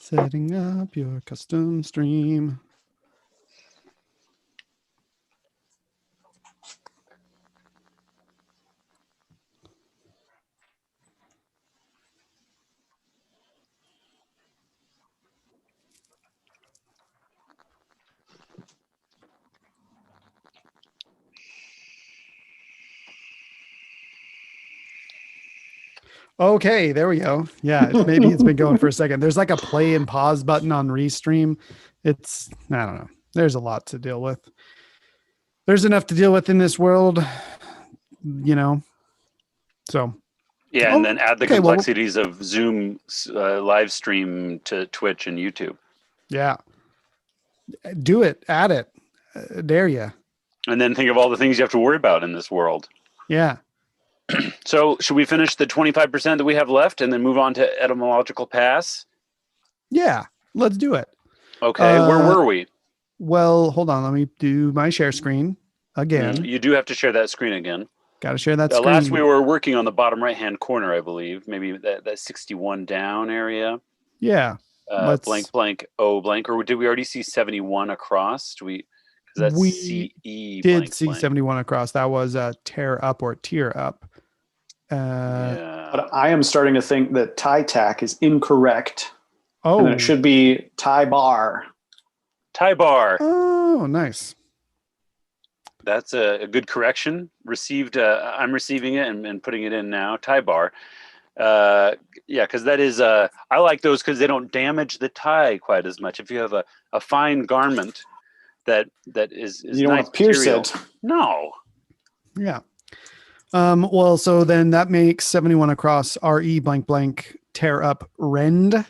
Setting up your custom stream. Okay, there we go. Yeah, maybe it's been going for a second. There's like a play and pause button on Restream. I don't know. There's a lot to deal with. There's enough to deal with in this world, So, yeah, and then add the complexities of Zoom live stream to Twitch and YouTube. Yeah, do it. Add it. Dare you. And then think of all the things you have to worry about in this world. Yeah. So should we finish the 25% that we have left and then move on to etymological pass? Yeah, let's do it. Okay, where were we? Well, hold on. Let me do my share screen again. You do have to share that screen again. Got to share that screen. Last we were working on the bottom right-hand corner, I believe. Maybe that 61 down area. Yeah. Blank, blank, O blank. Or did we already see 71 across? Because that's CE. Did see 71 across. That was tear up or tear up. But I am starting to think that tie tack is incorrect. Oh. And that it should be tie bar. Tie bar. Oh, nice. That's a good correction. Received. I'm receiving it and putting it in now. Tie bar. Yeah, because that is. I like those because they don't damage the tie quite as much. If you have a fine garment that is you don't nice want to pierce material, it. No. Yeah. Well, so then that makes 71 across RE blank blank tear up rend.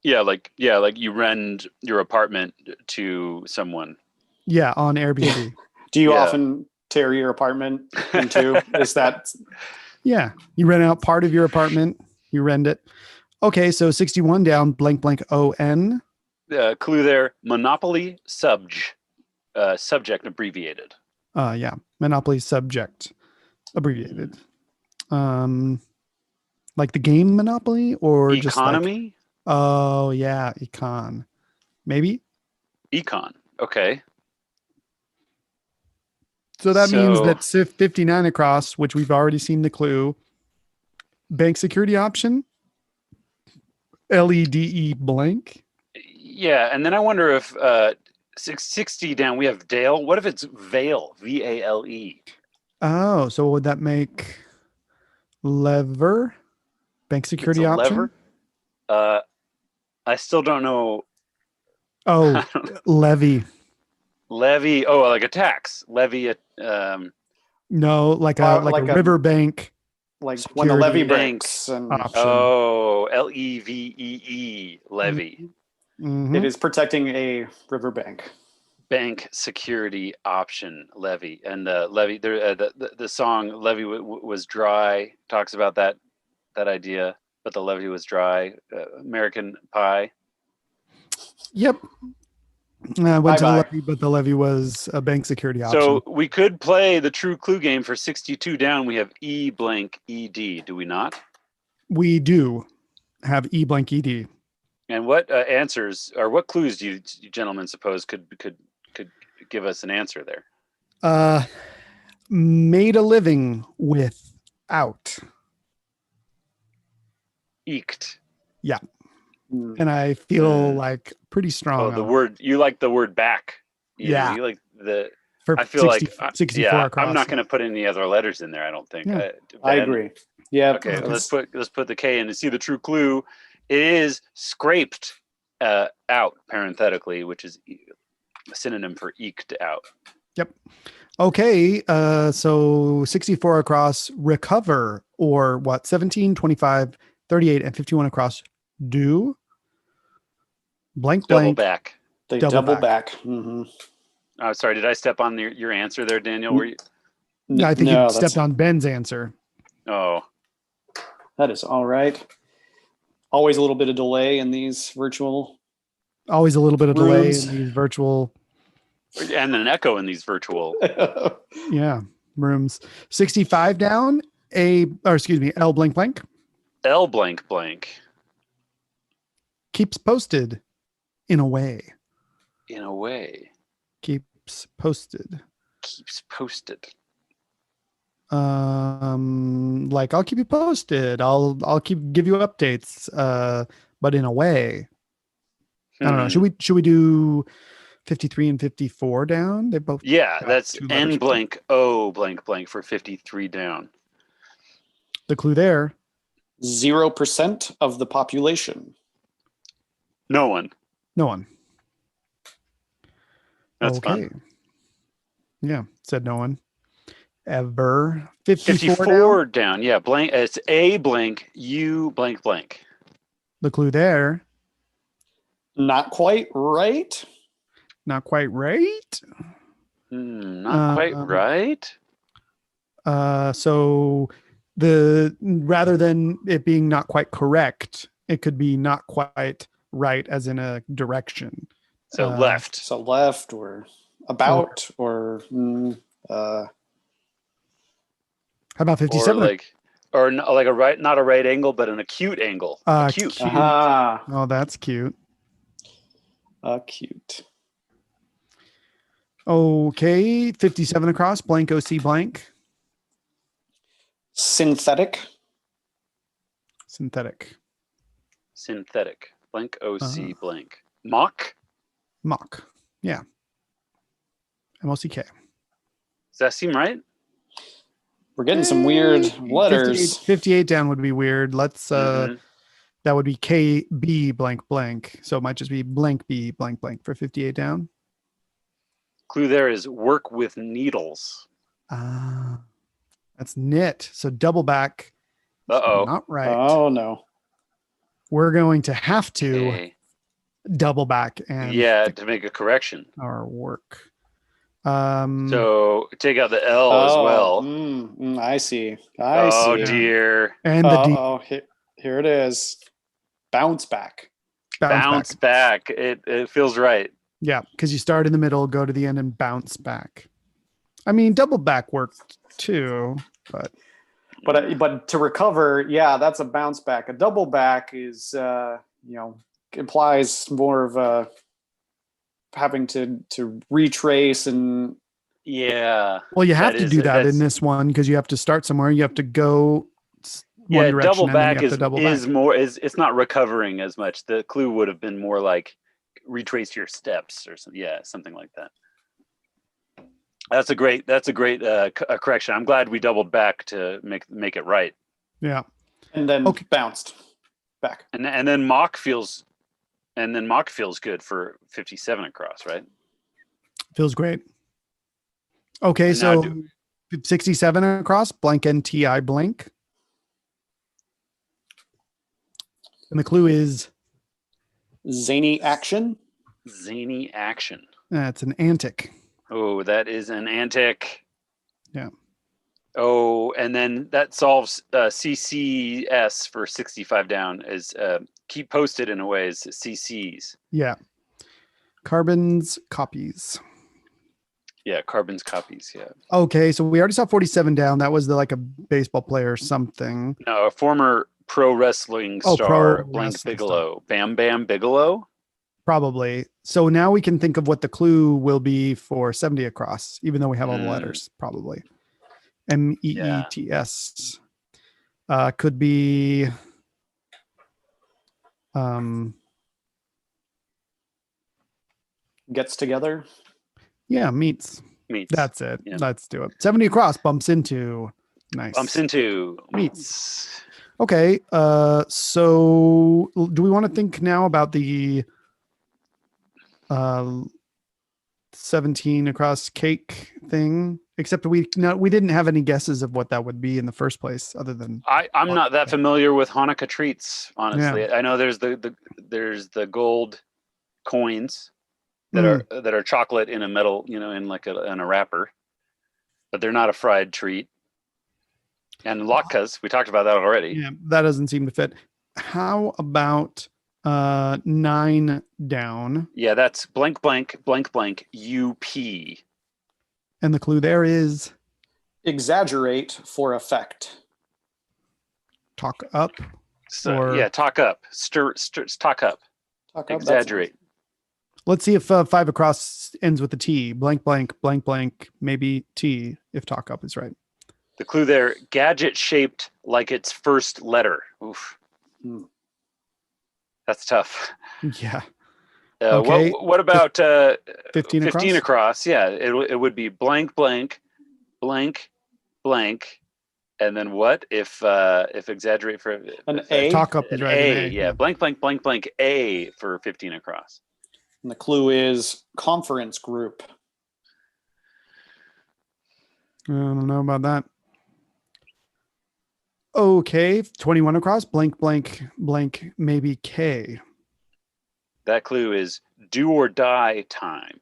Yeah, like you rend your apartment to someone. Yeah, on Airbnb. Do you often tear your apartment in two? Is that? Yeah, you rent out part of your apartment. You rend it. Okay, so 61 down blank blank ON. Clue there: monopoly subject abbreviated. Yeah, monopoly subject abbreviated. Like the game Monopoly or economy? Just like, oh yeah, econ. Maybe econ. Okay. So that means that 59 across, which we've already seen the clue. Bank security option. LEDE blank. Yeah, and then I wonder if 660 down we have Dale. What if it's Vale? VALE. Oh, so would that make lever? Bank security option? Lever? I still don't know. Oh, levy. Levy. Oh, like a tax. Levy. No, like a riverbank. Like when the levy breaks. Oh, LEVEE. Levy. Mm-hmm. It is protecting a riverbank. Bank security option levy. And levy. The song "Levy was Dry" talks about that idea, but the levy was dry. American Pie. Yep. I went to the levy, but the levy was a bank security option. So we could play the true clue game for 62 down. We have E blank ED, do we not? We do have E blank ED. And what answers or what clues do you gentlemen suppose could give us an answer there? Made a living without. Eked. Yeah. And I feel like pretty strong. Oh, the word, you like the word back. Yeah. You like the, for I feel 64 across. I'm not going to put any other letters in there, I don't think. Yeah. I agree. Yeah. Okay, let's put the K in to see the true clue. It is scraped out, parenthetically, which is a synonym for eked out. Yep. Okay, so 64 across, recover, or what? 17, 25, 38, and 51 across, do. Blank, double back. They double back. Mm-hmm. Oh, sorry. Did I step on your answer there, Daniel? Were you? No, I think you stepped on Ben's answer. Oh, that is all right. Always a little bit of delay in these virtual. Always a little bit of delay rooms. in these virtual. And an echo in these virtual. Yeah, rooms. 65 down. L blank blank. L blank blank. keeps posted in a way. In a way. Keeps posted. Keeps posted. Like I'll keep you posted. I'll give you updates. But in a way. I don't know. Should we do 53 and 54 down? They both that's two N letters. blank O blank blank for 53 down. The clue there. 0% of the population. No one. No one. That's okay. fun. Yeah, said no one. Ever. 54 down. Yeah, blank. It's A blank U blank blank. The clue there. Not quite right. Not quite right. Not quite right. So the rather than it being not quite correct, it could be not quite right as in a direction. So left. So left or about or how about 57? Or like a right, not a right angle, but an acute angle. Acute. Cute. Oh, that's cute. Cute. Okay, 57 across, blank OC blank. Synthetic. Synthetic. Blank OC blank. Mock. Yeah. MOCK. Does that seem right? We're getting some weird letters. 58 down would be weird. Let's that would be KB blank blank. So it might just be blank B blank blank for 58 down. Clue there is work with needles. That's knit. So double back. Not right. Oh no. We're going to have to double back and to make a correction. Our work. So take out the L as well. I see. Oh dear. And the D. Oh, here it is. Bounce back. Bounce back. It feels right. Yeah, because you start in the middle, go to the end, and bounce back. I mean, double back worked too, but to recover, that's a bounce back. A double back is implies more of having to retrace and well, you have to do that in this one because you have to start somewhere. You have to go one direction. Double back is back. more it's not recovering as much. The clue would have been more like retrace your steps or something. Yeah, something like that. That's a great correction. I'm glad we doubled back to make it right. Yeah. And then bounced back. And then mock feels good for 57 across, right? Feels great. Okay, and so 67 across, blank NTI blank. And the clue is zany action. That's an antic. Oh, that is an antic. Yeah. Oh, and then that solves CCS for 65 down is keep posted in a way is CCs. Yeah. Carbon's copies. Yeah, carbon's copies. Yeah. Okay, so we already saw 47 down. That was like a baseball player or something. No, a former pro wrestling star, Blank Bigelow. Bam Bam Bigelow? Probably. So now we can think of what the clue will be for 70 across, even though we have all the letters, probably. MEETS. Could be gets together. Yeah, meets. That's it. Yeah. Let's do it. 70 across bumps into. Nice. Bumps into. Meets. Okay. So do we want to think now about the 17 across cake thing? Except we didn't have any guesses of what that would be in the first place, other than I'm not that familiar with Hanukkah treats, honestly. Yeah. I know there's the gold coins that are chocolate in a metal, in like in a wrapper, but they're not a fried treat. And latkes, we talked about that already. Yeah, that doesn't seem to fit. How about 9 down? Yeah, that's blank blank blank blank UP. And the clue there is exaggerate for effect. Talk up. So, talk up. Talk up. Talk up, Exaggerate. Let's see if 5 across ends with a T. Blank, blank, blank, blank, maybe T, if talk up is right. The clue there, gadget shaped like its first letter. Oof. That's tough. Yeah. Okay. What about 15 across? 15 across? Yeah, it would be blank, blank, blank, blank. And then what if exaggerate for an A? Talk up is an right. A, An A. yeah. Blank, blank, blank, blank, A for 15 across. And the clue is conference group. I don't know about that. Okay, 21 across, blank, blank, blank, maybe K. That clue is do or die time.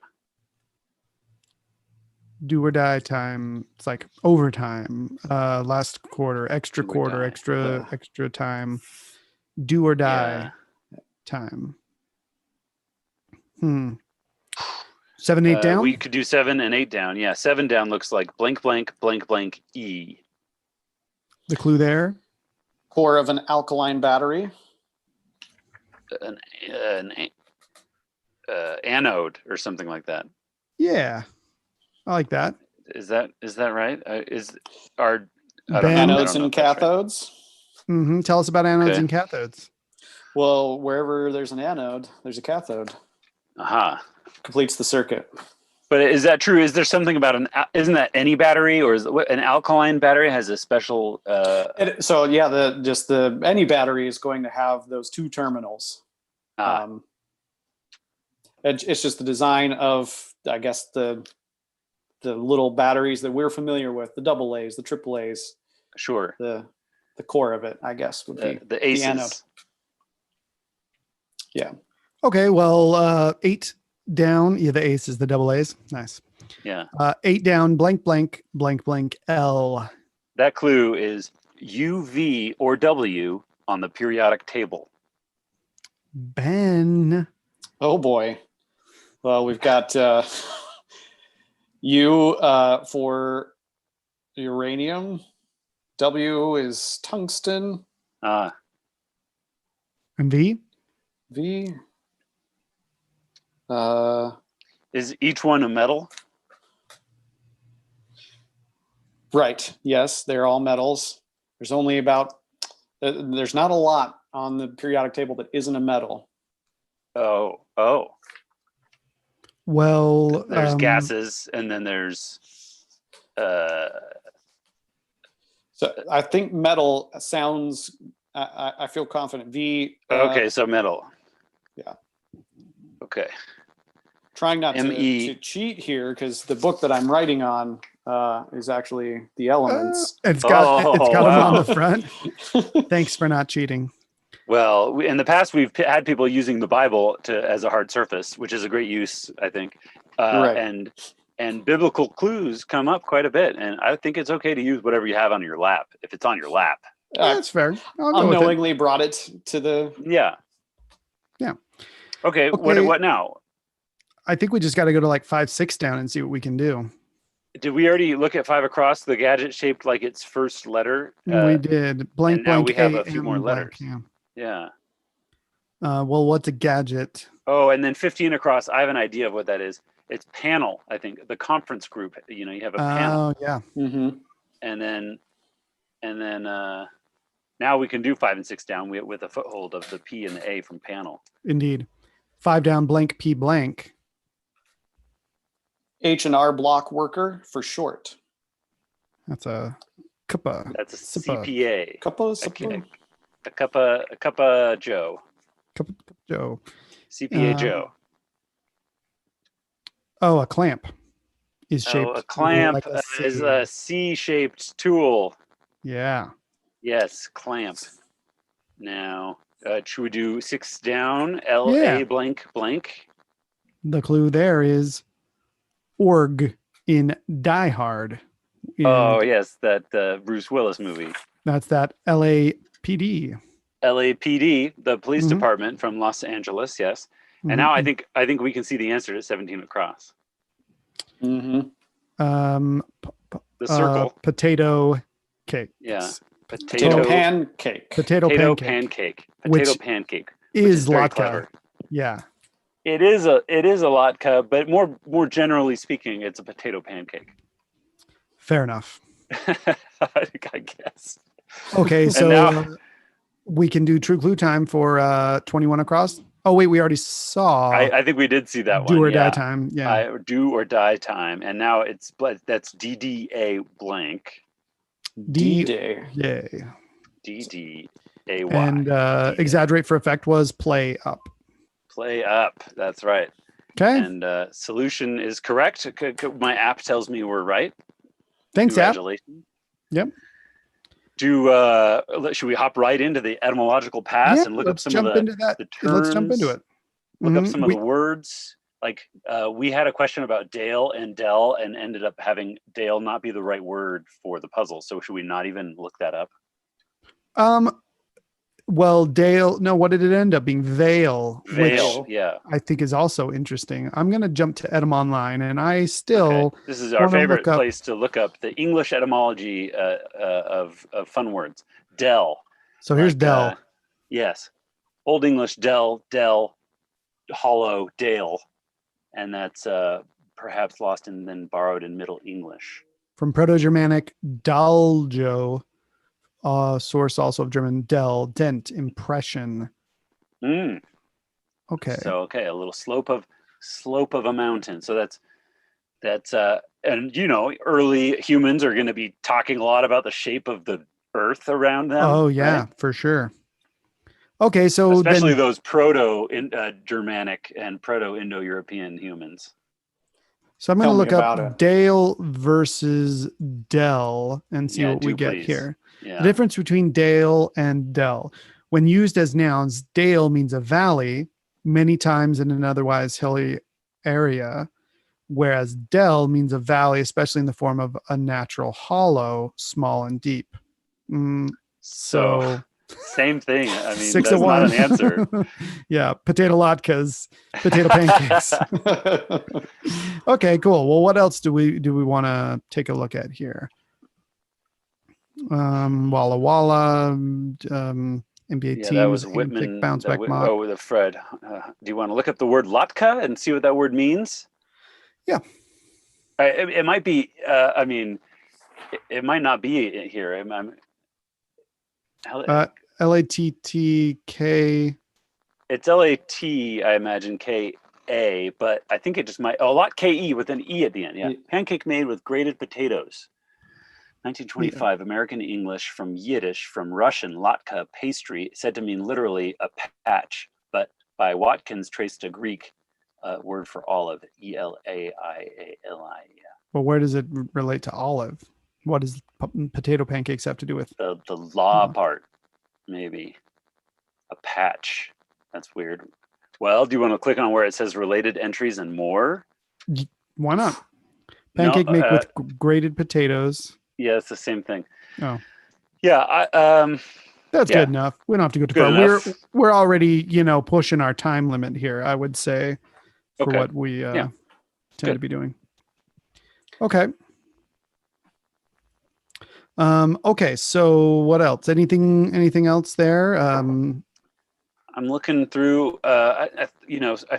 Do or die time. It's like overtime. Last quarter, extra Do or quarter, die. extra time. Do or die Yeah. time. 7, 8 down. We could do 7 and 8 down. Yeah, 7 down looks like blank, blank, blank, blank, E. The clue there. Core of an alkaline battery. An anode or something like that. Yeah, I like that. Is that right? I don't Ben? know. I Anodes don't know and if that's right. cathodes. Tell us about anodes Okay. and cathodes. Well, wherever there's an anode, there's a cathode. Aha. Completes the circuit. But is that true? Is there something about isn't that any battery, or is an alkaline battery has a special? So yeah, any battery is going to have those two terminals. It's just the design of, I guess, the little batteries that we're familiar with, the AA's, the AAA's. Sure. The core of it, I guess, would be the aces. the anode. Yeah. Okay, well, 8 down. Yeah, the ace is the AA's. Nice. Yeah. 8 down, blank, blank, blank, blank, L. That clue is U, V, or W on the periodic table. Ben. Oh boy. Well, we've got U for uranium. W is tungsten. And V? V. Is each one a metal? Right. Yes, they're all metals. There's only there's not a lot on the periodic table that isn't a metal. Oh. Well, There's gases, and then there's. So I think metal sounds. I feel confident. V. Okay, so metal. Yeah. Okay. Trying not ME. to cheat here, because the book that I'm writing on is actually the elements. it's got them on wow. the front. Thanks for not cheating. Well, in the past, we've had people using the Bible as a hard surface, which is a great use, I think. Right. And biblical clues come up quite a bit, and I think it's okay to use whatever you have on your lap if it's on your lap. That's fair. I'll go with it. Unknowingly brought it to the. Yeah. Okay. What now? I think we just got to go to like 5, 6 down and see what we can do. Did we already look at 5 across, the gadget shaped like its first letter? We did. Blank, and now blank, we have a A, few M, more blank, letters. Yeah. Well, what's a gadget? Oh, and then 15 across, I have an idea of what that is. It's panel, I think. The conference group, you have a panel. Oh, yeah. Mm-hmm. And then now we can do 5 and 6 down with a foothold of the P and the A from panel. Indeed. 5 down, blank, P blank. H&R block worker for short. That's a cuppa. That's a Sippa. CPA. Cuppa. A cuppa Joe. Cuppa Joe. CPA Joe. Oh, a clamp is shaped. A clamp like a C. is a C-shaped tool. Yeah. Yes, clamp. Now, should we do 6 down? LA Yeah. blank blank. The clue there is org in Die Hard. Oh, yes, that Bruce Willis movie. That's that LAPD. LAPD, the police Mhm. department from Los Angeles, yes. And now I think we can see the answer to 17 across. Mm-hmm. The circle. Potato cake. Yeah. Potato pancake. Potato Potato pancake pancake. Potato Which pancake. is very latke. clever. Yeah. It is a latke, but more generally speaking, it's a potato pancake. Fair enough. I guess. Okay, And so now- we can do True Clue time for 21 across. Oh wait, we already saw I think we did see that Do one. or Die Yeah. time. Yeah. Do or die time, and now that's DDA blank. D-Day. Yay. DDAY. And exaggerate for effect was play up. Play up. That's right. Okay. And solution is correct. My app tells me we're right. Thanks, app. Congratulations. Yep. Should we hop right into the etymological pass and look up some of into that. the terms? Let's jump into it. Look up some of the words. Like we had a question about Dale and Dell and ended up having Dale not be the right word for the puzzle. So should we not even look that up? Well, Dale, no, what did it end up being? Veil, Veil, which yeah. I think is also interesting. I'm going to jump to Etym Online, and I still This is our favorite look up- place to look up the English etymology of fun words. Dell. So here's Dell. Yes. Old English Dell, hollow, Dale. And that's perhaps lost and then borrowed in Middle English. From Proto-Germanic Daljo, source also of German Dell, dent, impression. Okay. So a little slope of a mountain. So that's and early humans are going to be talking a lot about the shape of the earth around them. Oh yeah, right? for sure. Okay, so especially then, those Proto-Germanic and Proto-Indo-European humans. So I'm going to look up it. Dale versus Dell and see what we get please. here. Yeah. The difference between Dale and Dell. When used as nouns, Dale means a valley, many times in an otherwise hilly area, whereas Dell means a valley, especially in the form of a natural hollow, small and deep. So same thing. I mean, 6 that's of not 1. an answer. Yeah, potato latkes, potato pancakes. Okay, cool. Well, what else do we want to take a look at here? Walla Walla, NBA Yeah, teams, that was aim Whitman. kick, bounce back mock. Oh, the Fred. Do you want to look up the word latka and see what that word means? Yeah. It might be. I mean, it might not be here. LATTK. It's LAT, I imagine, KA, but I think it just might. Oh, lot KE with an E at the end. Yeah. Pancake made with grated potatoes. 1925, American English from Yiddish, from Russian, latka, pastry, said to mean literally a patch, but by Watkins traced to Greek word for olive, ELAIALI. Yeah. Well, where does it relate to olive? What does potato pancakes have to do with? The law part, maybe. A patch. That's weird. Well, do you want to click on where it says related entries and more? Why not? Pancake make with grated potatoes. Yeah, it's the same thing. Oh. Yeah, that's good enough. We don't have to go too far. Enough. We're already, pushing our time limit here, I would say, for what we tend to be doing. Okay. Okay, so what else? Anything else there? I'm looking through. I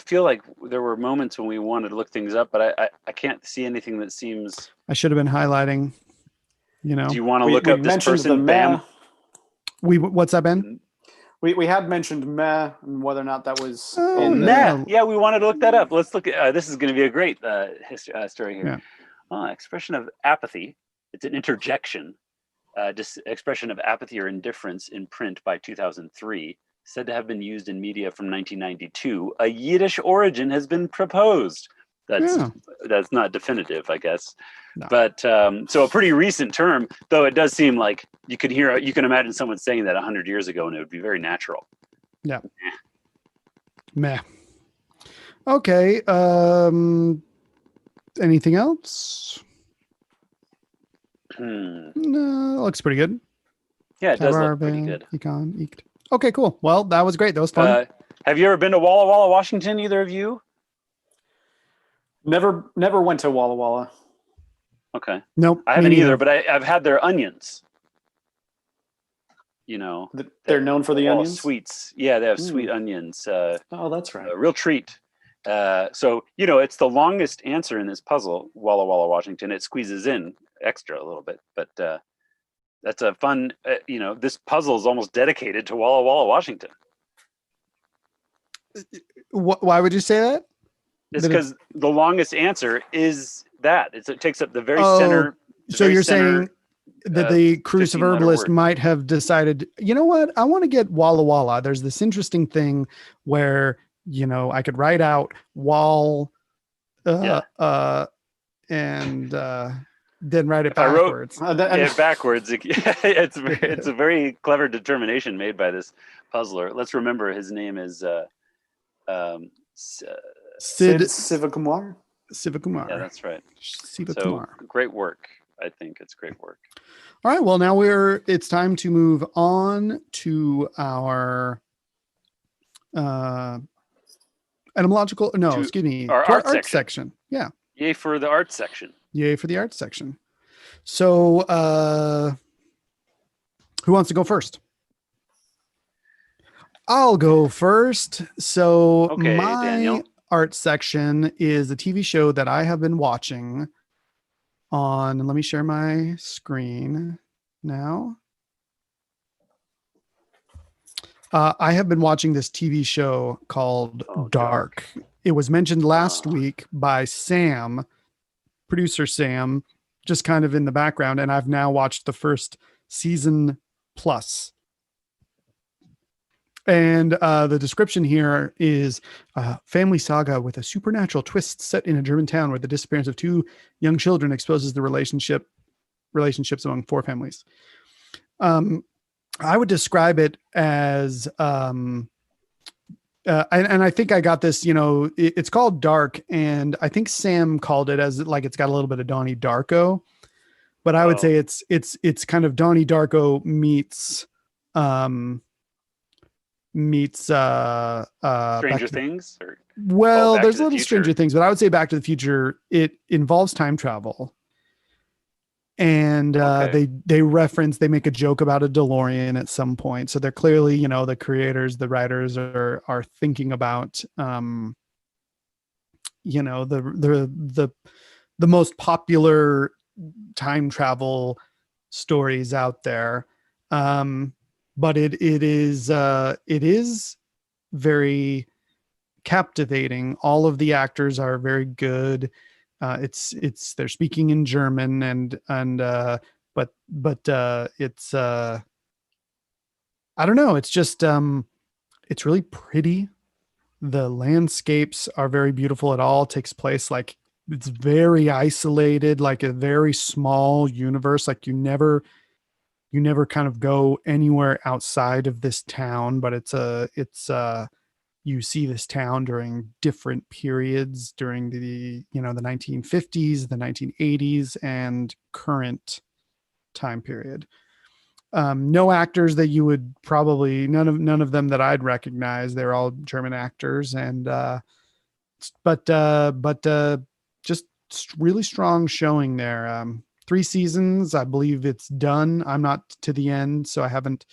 feel like there were moments when we wanted to look things up, but I can't see anything that seems. I should have been highlighting. Do you want to look up this person? Bam. What's that, Ben? We had mentioned meh and whether or not that was. Meh. Yeah, we wanted to look that up. Let's look at. This is going to be a great story here. Yeah. Expression of apathy. It's an interjection. Expression of apathy or indifference in print by 2003. Said to have been used in media from 1992. A Yiddish origin has been proposed. That's not definitive, I guess. No. But so a pretty recent term, though it does seem like you can imagine someone saying that 100 years ago and it would be very natural. Yeah. Meh. Okay. Anything else? No, looks pretty good. Yeah, it does look pretty good. Econ, eked. Okay, cool. Well, that was great. That was fun. Have you ever been to Walla Walla, Washington, either of you? Never went to Walla Walla. Okay. Nope. I haven't either, but I've had their onions. They're known for the onions. Sweets. Yeah, they have sweet onions. Oh, that's right. A real treat. So it's the longest answer in this puzzle, Walla Walla, Washington. It squeezes in extra a little bit, but that's a fun. This puzzle is almost dedicated to Walla Walla, Washington. Why would you say that? It's because the longest answer is that it takes up the very center. So you're saying that the Crucive Herbalist might have decided, you know what? I want to get Walla Walla. There's this interesting thing where, I could write out wall, and then write it backwards. Backwards. It's a very clever determination made by this puzzler. Let's remember his name is Sid Sivakumar. Sivakumar. Yeah, that's right. Sivakumar. So great work. I think it's great work. All right. Well, now it's time to move on to our etymological. No, excuse me. Our art section. Yeah. Yay for the art section. Yay for the art section. So, who wants to go first? I'll go first. So okay, my Daniel. Art section is a TV show that I have been watching on. Let me share my screen now. I have been watching this TV show called Dark. It was mentioned last week by Sam, producer Sam, just kind of in the background, and I've now watched the first season plus. And the description here is a family saga with a supernatural twist set in a German town where the disappearance of two young children exposes the relationships among four families. I would describe it as, and I think I got this, it's called Dark, and I think Sam called it as like it's got a little bit of Donnie Darko, but I would say it's kind of Donnie Darko meets Stranger Things, there's a little Stranger Things, but I would say Back to the Future. It involves time travel, and they make a joke about a DeLorean at some point, so they're clearly, the creators, the writers are thinking about the most popular time travel stories out there. But it is very captivating. All of the actors are very good. They're speaking in German but it's I don't know. It's just it's really pretty. The landscapes are very beautiful. It all takes place like it's very isolated, like a very small universe. Like you never kind of go anywhere outside of this town, but you see this town during different periods during the 1950s, the 1980s, and current time period. No actors that you would probably, none of them that I'd recognize. They're all German actors, and but just really strong showing there. 3 seasons, I believe it's done. I'm not to the end, so I haven't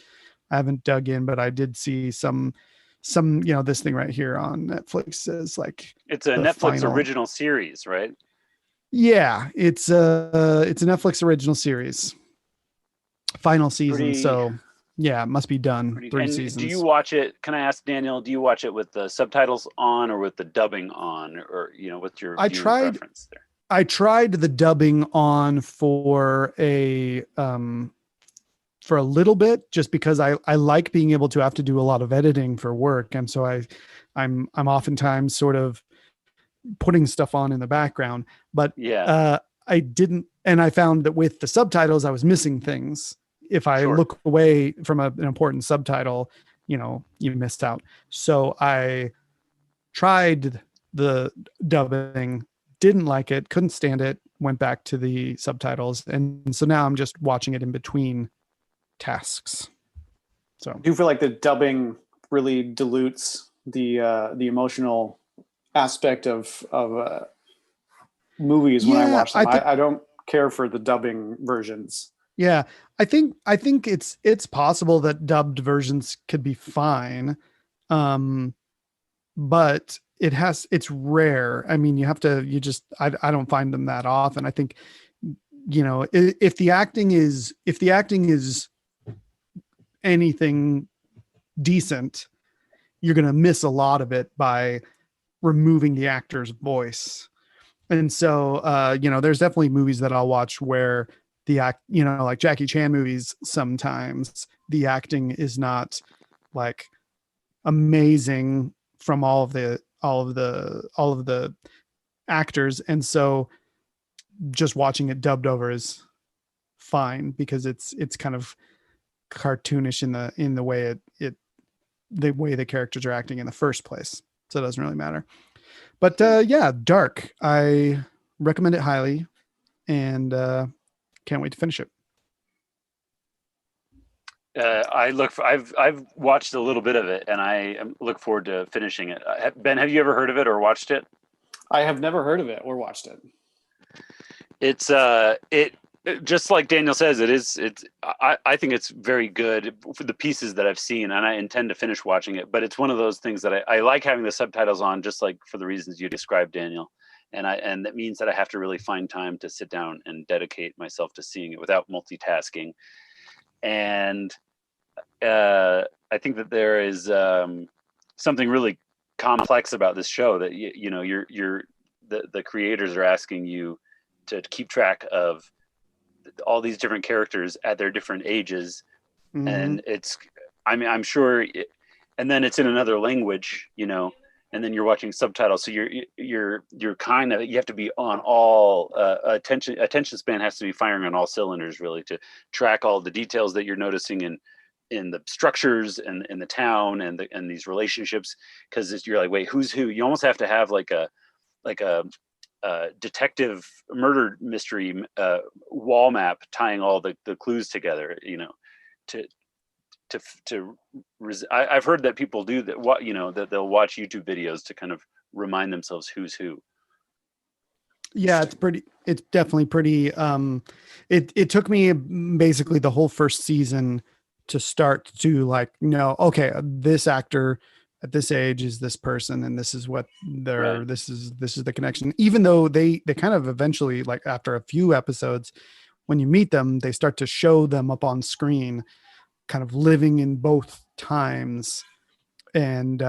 dug in, but I did see some this thing right here on Netflix says like it's a Netflix original series, right? Yeah, it's a Netflix original series. Final season, so yeah, it must be done. 3 seasons. Do you watch it? Can I ask Daniel? Do you watch it with the subtitles on or with the dubbing on, or what's your preference there? I tried the dubbing on for a little bit, just because I like being able to have to do a lot of editing for work, and so I'm oftentimes sort of putting stuff on in the background. But I didn't, and I found that with the subtitles I was missing things. If I look away from an important subtitle, you missed out. So I tried the dubbing. Didn't like it, couldn't stand it, went back to the subtitles. And so now I'm just watching it in between tasks. So do you feel like the dubbing really dilutes the emotional aspect of movies when I watch them? I don't care for the dubbing versions. Yeah, I think it's possible that dubbed versions could be fine, but it's rare. I mean, I don't find them that often. I think, if the acting is anything decent, you're gonna miss a lot of it by removing the actor's voice. And so, there's definitely movies that I'll watch where the act, like Jackie Chan movies, sometimes the acting is not like amazing from all of the actors. And so just watching it dubbed over is fine because it's kind of cartoonish in the way the way the characters are acting in the first place. So it doesn't really matter. But yeah, Dark. I recommend it highly, and can't wait to finish it. I've watched a little bit of it, and I look forward to finishing it. Ben, have you ever heard of it or watched it? I have never heard of it or watched it. It's just like Daniel says, I think it's very good for the pieces that I've seen, and I intend to finish watching it. But it's one of those things that I like having the subtitles on, just like for the reasons you described, Daniel. And that means that I have to really find time to sit down and dedicate myself to seeing it without multitasking. And I think that there is something really complex about this show that the creators are asking you to keep track of all these different characters at their different ages. Mm-hmm. And I'm sure and then it's in another language, and then you're watching subtitles. So you're kind of, you have to be on all attention span has to be firing on all cylinders really to track all the details that you're noticing in the structures and in the town and these relationships. Cause you're like, wait, who's who? You almost have to have like a detective murder mystery wall map tying all the clues together, I've heard that people do that. That they'll watch YouTube videos to kind of remind themselves who's who. Yeah, it's definitely pretty. It took me basically the whole first season to start to okay, this actor at this age is this person, and this is what they're, right. This is the connection. Even though they kind of eventually, like after a few episodes, when you meet them, they start to show them up on screen, kind of living in both times. And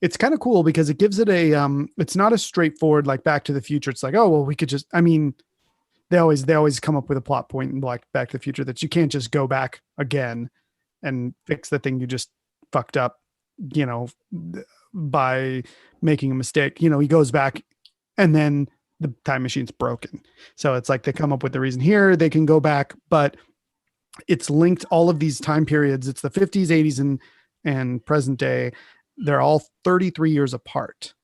it's kind of cool because it gives it it's not a straightforward like Back to the Future. It's like, oh, well, we could just, they always come up with a plot point in like Back to the Future that you can't just go back again and fix the thing you just fucked up, by making a mistake. He goes back and then the time machine's broken. So it's like they come up with the reason here, they can go back, but it's linked all of these time periods. It's the 50s, 80s, and present day. They're all 33 years apart.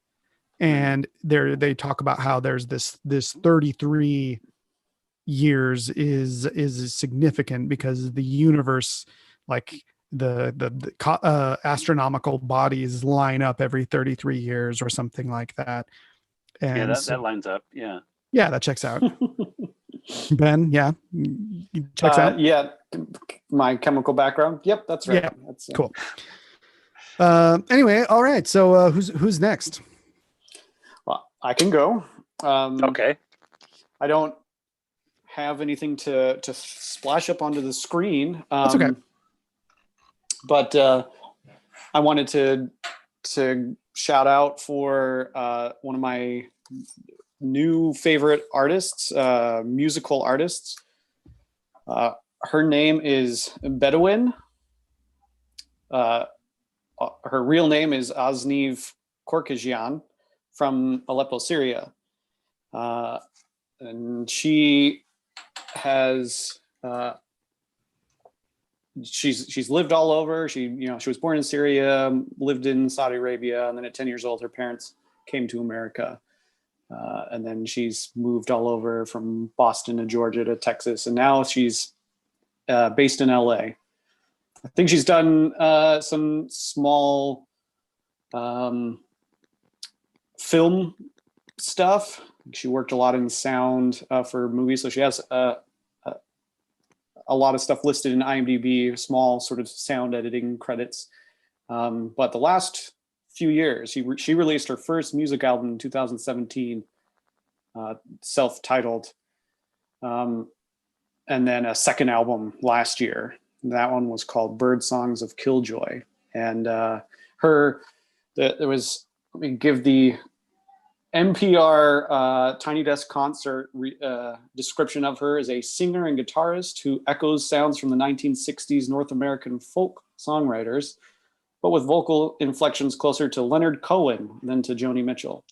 And they talk about how there's this 33 years is significant because the universe, like the astronomical bodies line up every 33 years or something like that. And yeah, that lines up. Yeah, that checks out. Ben, yeah, checks out. Yeah, my chemical background. Yep, that's right. Yeah, that's cool. Anyway, all right. So who's next? Well, I can go. Okay. I don't have anything to splash up onto the screen. That's okay. But I wanted to shout out for one of my new favorite artists, musical artists. Her name is Bedouin. Her real name is Azniv Korkajian from Aleppo, Syria. And she has she's lived all over. She was born in Syria, lived in Saudi Arabia, and then at 10 years old, her parents came to America. And then she's moved all over from Boston to Georgia to Texas, and now she's based in LA. I think she's done some small film stuff. She worked a lot in sound for movies, so she has a lot of stuff listed in IMDb, small sort of sound editing credits. But the last few years, she released her first music album in 2017, self-titled, and then a second album last year. That one was called Bird Songs of Killjoy. And let me give the NPR Tiny Desk Concert description of her as a singer and guitarist who echoes sounds from the 1960s North American folk songwriters, but with vocal inflections closer to Leonard Cohen than to Joni Mitchell.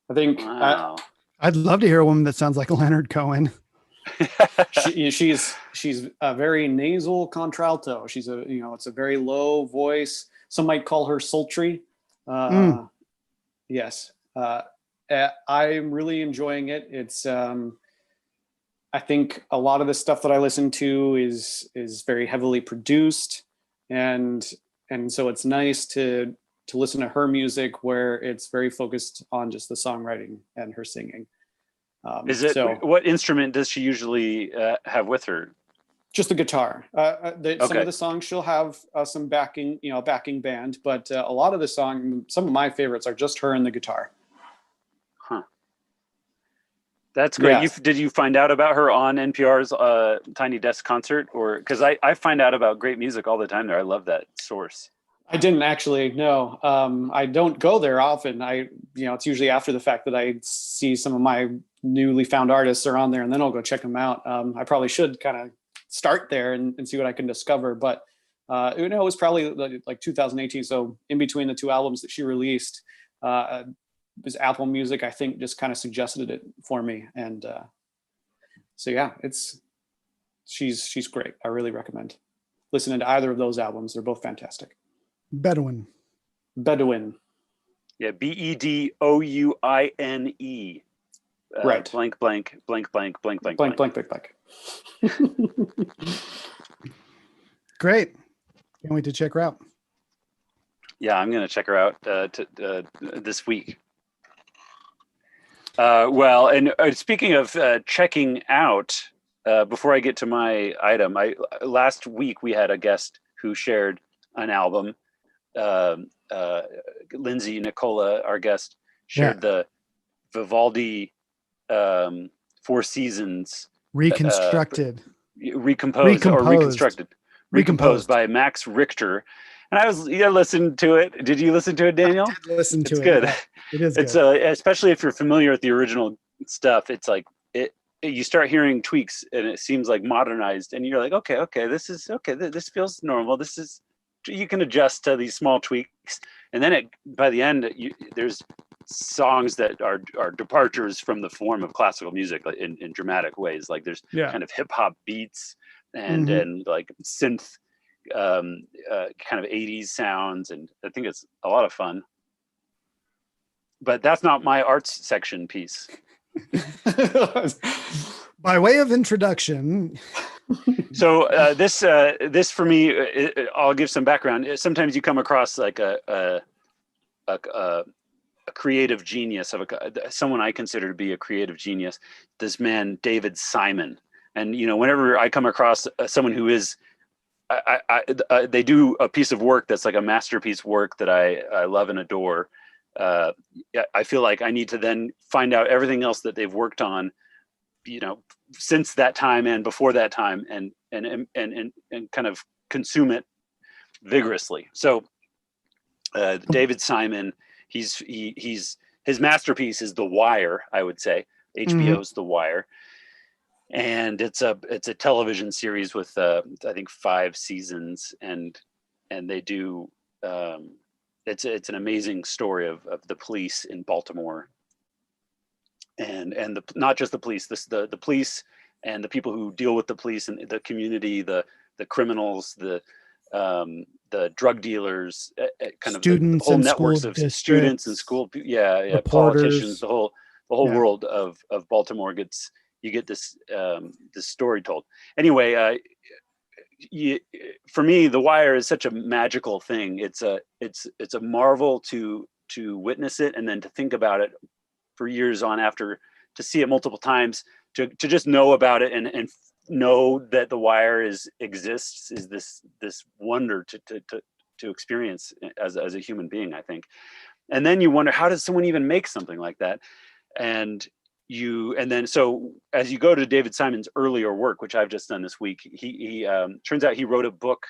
I think I'd love to hear a woman that sounds like Leonard Cohen. she's a very nasal contralto. It's a very low voice. Some might call her sultry. Yes. I'm really enjoying it. It's I think a lot of the stuff that I listen to is very heavily produced, and so it's nice to listen to her music where it's very focused on just the songwriting and her singing. What instrument does she usually have with her? Just the guitar. Some of the songs she'll have some backing band, but a lot of some of my favorites are just her and the guitar. Huh. That's great. Yeah. Did you find out about her on NPR's Tiny Desk Concert, or because I find out about great music all the time there. I love that source. I didn't actually. No, I don't go there often. It's usually after the fact that I see some of my newly found artists are on there, and then I'll go check them out. I probably should kind of start there and see what I can discover. But it was probably like 2018. So in between the two albums that she released, was Apple Music, I think, just kind of suggested it for me. And so yeah, she's great. I really recommend listening to either of those albums. They're both fantastic. Bedouin. Yeah, Bedouine. Right. Blank, blank, blank, blank, blank, blank, blank, blank, blank, blank. Great. Can't wait to check her out. Yeah, I'm going to check her out this week. And speaking of checking out, before I get to my item, last week we had a guest who shared an album. Lindsay Nicola, our guest, shared the Vivaldi Four Seasons recomposed by Max Richter. And I listened to it. Did you listen to it, Daniel? I did listen to it. It's good. Yeah, it is it's good. Especially if you're familiar with the original stuff, it's like you start hearing tweaks and it seems like modernized, and you're like, okay, this is okay. This feels normal. You can adjust to these small tweaks, and then by the end, there's songs that are departures from the form of classical music in dramatic ways. Like there's kind of hip hop beats and like synth kind of 80s sounds, and I think it's a lot of fun. But that's not my arts section piece. By way of introduction. So this for me, I'll give some background. Sometimes you come across like a creative genius of someone I consider to be a creative genius. This man, David Simon, and whenever I come across someone who is, they do a piece of work that's like a masterpiece work that I love and adore. I feel like I need to then find out everything else that they've worked on, since that time and before that time, and kind of consume it vigorously. So David Simon, his masterpiece is The Wire, I would say. HBO's The Wire. And it's a television series with I think 5 seasons, and they do it's an amazing story of the police in Baltimore, and not just the police, the police and the people who deal with the police and the community, the criminals, the drug dealers, kind of students, the whole networks of students and school, reporters. Politicians, the whole world of Baltimore you get this story told. Anyway, for me, The Wire is such a magical thing. It's a marvel to witness it, and then to think about it for years on after, to see it multiple times, to just know about it and know that The Wire exists is this wonder to experience as a human being, I think. And then you wonder, how does someone even make something like that? And then so as you go to David Simon's earlier work, which I've just done this week, he turns out he wrote a book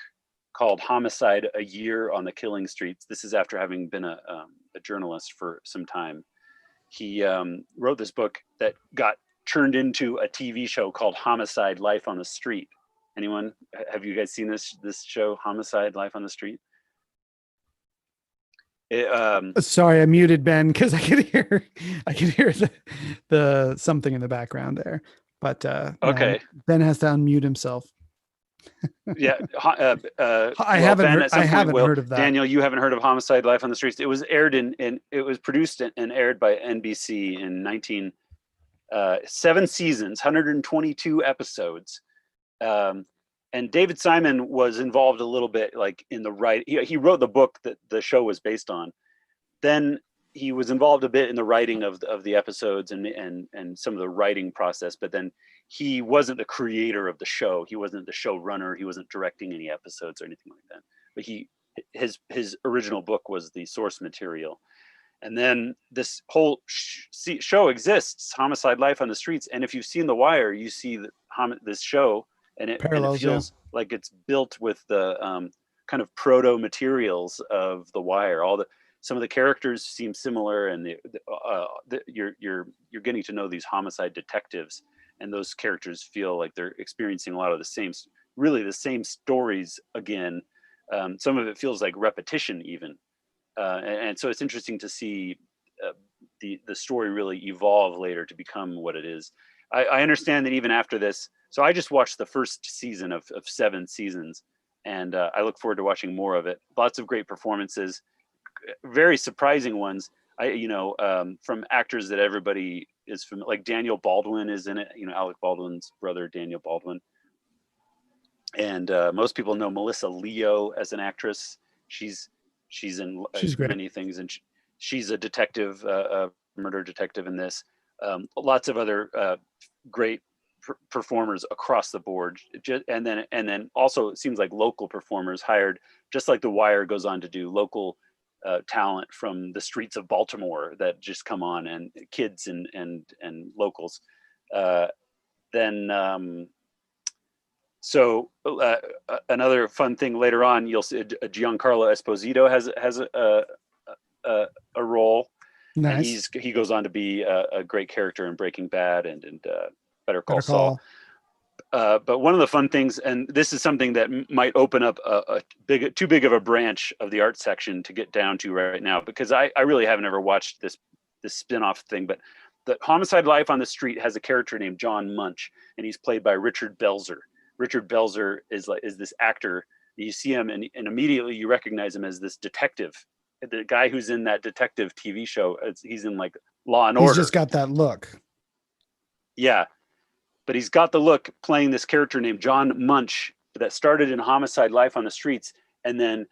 called Homicide: A Year on the Killing Streets. This is after having been a journalist for some time. He wrote this book that got turned into a TV show called Homicide: Life on the Street. Anyone, have you guys seen this show, Homicide: Life on the Street? Sorry, I muted Ben because I could hear the something in the background there. But okay, no, Ben has to unmute himself. Yeah, I haven't heard of that. Daniel, you haven't heard of Homicide: Life on the Streets? It was aired it was produced and aired by NBC in 7 seasons, 122 episodes. And David Simon was involved a little bit, like in the he wrote the book that the show was based on. Then he was involved a bit in the writing of the episodes and some of the writing process, but then he wasn't the creator of the show. He wasn't the showrunner. He wasn't directing any episodes or anything like that. But his original book was the source material. And then this whole show exists, Homicide: Life on the Streets. And if you've seen The Wire, you see this show, and it feels like it's built with the kind of proto materials of The Wire. Some of the characters seem similar, and you're getting to know these homicide detectives, and those characters feel like they're experiencing a lot of the same stories again. Some of it feels like repetition even, and so it's interesting to see the story really evolve later to become what it is. I understand that even after this, so I just watched the first season of 7 seasons, and I look forward to watching more of it. Lots of great performances, very surprising ones. From actors that everybody is familiar, like Daniel Baldwin is in it. Alec Baldwin's brother, Daniel Baldwin. And most people know Melissa Leo as an actress. She's in many things, and she's a detective, a murder detective in this. Lots of other great performers across the board, and then also it seems like local performers hired, just like The Wire goes on to do, local talent from the streets of Baltimore that just come on, and kids and locals. So another fun thing later on, you'll see Giancarlo Esposito has a role. Nice. And he goes on to be a great character in Breaking Bad and Better Call Saul. But one of the fun things, and this is something that might open up too big of a branch of the art section to get down to right now, because I really haven't ever watched this spin-off thing, but the Homicide: Life on the Street has a character named John Munch, and he's played by Richard Belzer. Richard Belzer is this actor. You see him and immediately you recognize him as this detective, the guy who's in that detective TV show. He's in like Law and Order. He's just got that look. Yeah. But he's got the look playing this character named John Munch that started in Homicide: Life on the Streets. And then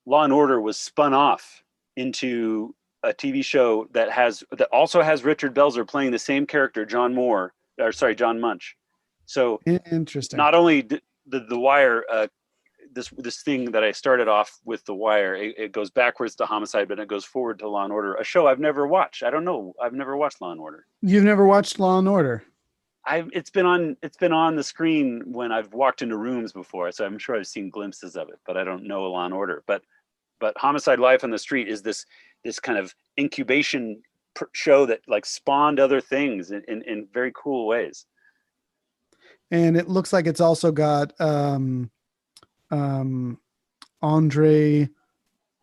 Law and Order was spun off into a TV show that also has Richard Belzer playing the same character, John Munch. So interesting. Not only the Wire, this thing that I started off with The Wire, it goes backwards to Homicide, but it goes forward to Law and Order, a show I've never watched. I don't know. I've never watched Law and Order. You've never watched Law and Order? It's been on the screen when I've walked into rooms before, so I'm sure I've seen glimpses of it, but I don't know Law and Order. But Homicide: Life on the Street is this kind of incubation show that like spawned other things in very cool ways. And it looks like it's also got Andre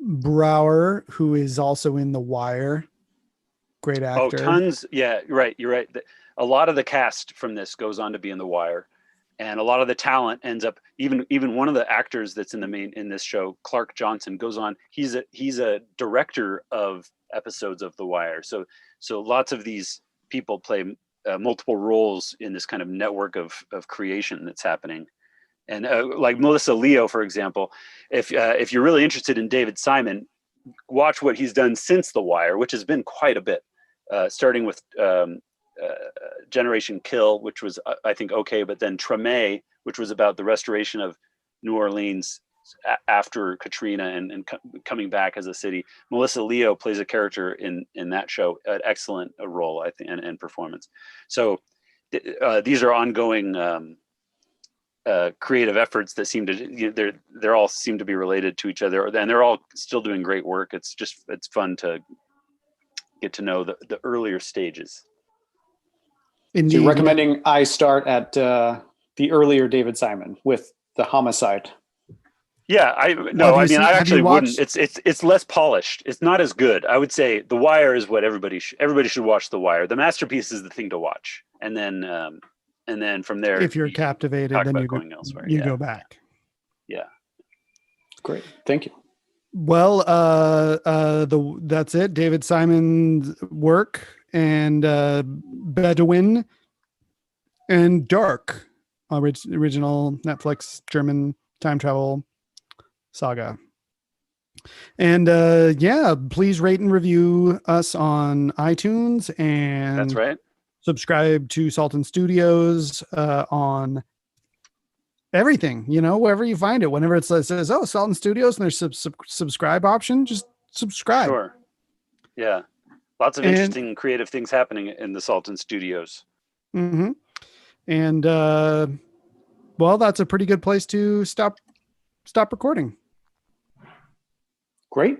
Braugher, who is also in The Wire. Great actor. Oh, tons. Yeah, right. You're right. A lot of the cast from this goes on to be in The Wire, and a lot of the talent ends up. Even one of the actors that's in this show, Clark Johnson, goes on. He's a director of episodes of The Wire. So lots of these people play multiple roles in this kind of network of creation that's happening. And like Melissa Leo, for example, if you're really interested in David Simon, watch what he's done since The Wire, which has been quite a bit, starting with Generation Kill, which was I think okay, but then Treme, which was about the restoration of New Orleans after Katrina and coming back as a city. Melissa Leo plays a character in that show, an excellent role, I think, and performance. So these are ongoing creative efforts that seem to they're all seem to be related to each other, and they're all still doing great work. It's fun to get to know the earlier stages. Indeed. So you're recommending I start at the earlier David Simon with the homicide. Yeah, I actually wouldn't. It's less polished. It's not as good. I would say The Wire is what everybody should watch. The Wire. The masterpiece is the thing to watch, and then from there, if you're captivated, then you go back. Yeah, great. Thank you. Well, that's it. David Simon's work and Bedouin and Dark, original Netflix German time travel saga. And please rate and review us on iTunes, and that's right. Subscribe to Sultan Studios on everything, wherever you find it. Whenever it says, oh, Sultan Studios, and there's subscribe option, just subscribe. Sure. Yeah. Lots of interesting creative things happening in the Sultan Studios. Mm-hmm. And that's a pretty good place to stop recording. Great.